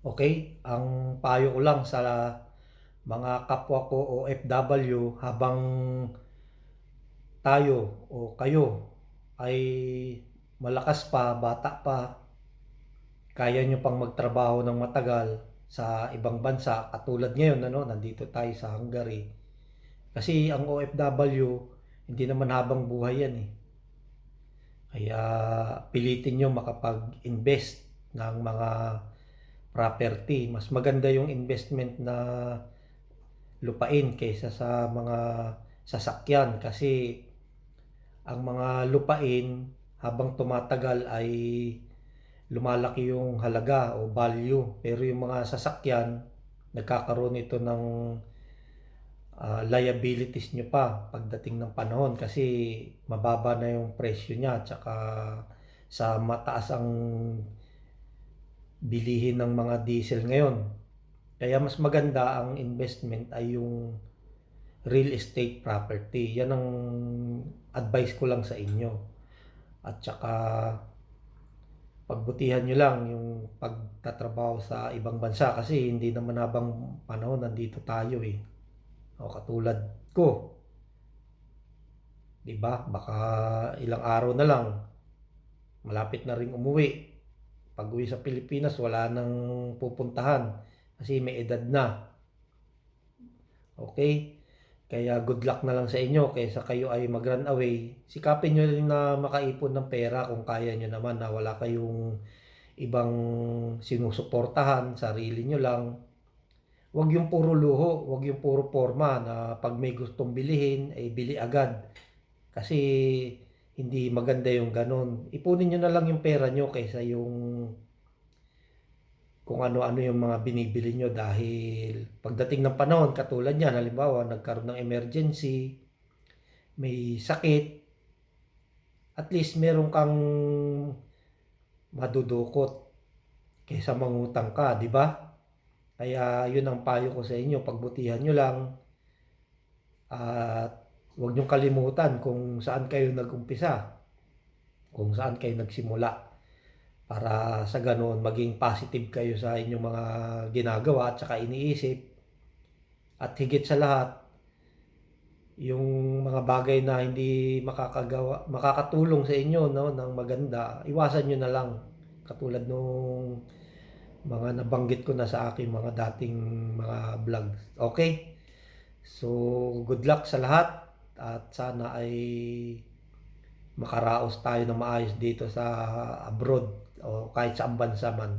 Okay, ang payo ko lang sa mga kapwa ko OFW habang tayo o kayo ay malakas pa, bata pa, kaya nyo pang magtrabaho ng matagal sa ibang bansa katulad ngayon ano, nandito tayo sa Hungary. Kasi ang OFW hindi naman habang buhay yan eh. Kaya pilitin nyo makapag-invest ng mga property. Mas maganda yung investment na lupain kaysa sa mga sasakyan kasi ang mga lupain habang tumatagal ay lumalaki yung halaga o value, pero yung mga sasakyan nagkakaroon ito ng liabilities nyo pa pagdating ng panahon kasi mababa na yung presyo niya tsaka sa mataas ang bilihin ng mga diesel ngayon. Kaya mas maganda ang investment ay yung real estate property. Yan ang advice ko lang sa inyo. At saka pagbutihan nyo lang yung pagtatrabaho sa ibang bansa kasi hindi naman habang panahon nandito tayo eh. O katulad ko, 'di ba? Baka ilang araw na lang malapit na ring umuwi. Pag-uwi sa Pilipinas, wala nang pupuntahan kasi may edad na. Okay? Kaya good luck na lang sa inyo kaysa kayo ay mag-run away. Sikapin nyo rin na makaipon ng pera kung kaya nyo naman na wala kayong ibang sinusuportahan, sarili nyo lang. Huwag yung puro luho, huwag yung puro forma na pag may gustong bilihin, ay bili agad. Kasi hindi maganda yung ganun. Ipunin nyo na lang yung pera nyo kaysa yung kung ano-ano yung mga binibili nyo dahil pagdating ng panahon, katulad yan, halimbawa, nagkaroon ng emergency, may sakit, at least meron kang madudukot kaysa mangutang ka, di ba? Kaya yun ang payo ko sa inyo, pagbutihan nyo lang at huwag nyo kalimutan kung saan kayo nag-umpisa, kung saan kayo nagsimula para sa ganoon maging positive kayo sa inyong mga ginagawa at saka iniisip at higit sa lahat yung mga bagay na hindi makakatulong sa inyo no ng maganda, iwasan niyo na lang katulad nung mga nabanggit ko na sa aking mga dating mga vlogs. Okay? So, good luck sa lahat at sana ay makaraos tayo ng maayos dito sa abroad o kahit sa bansa man.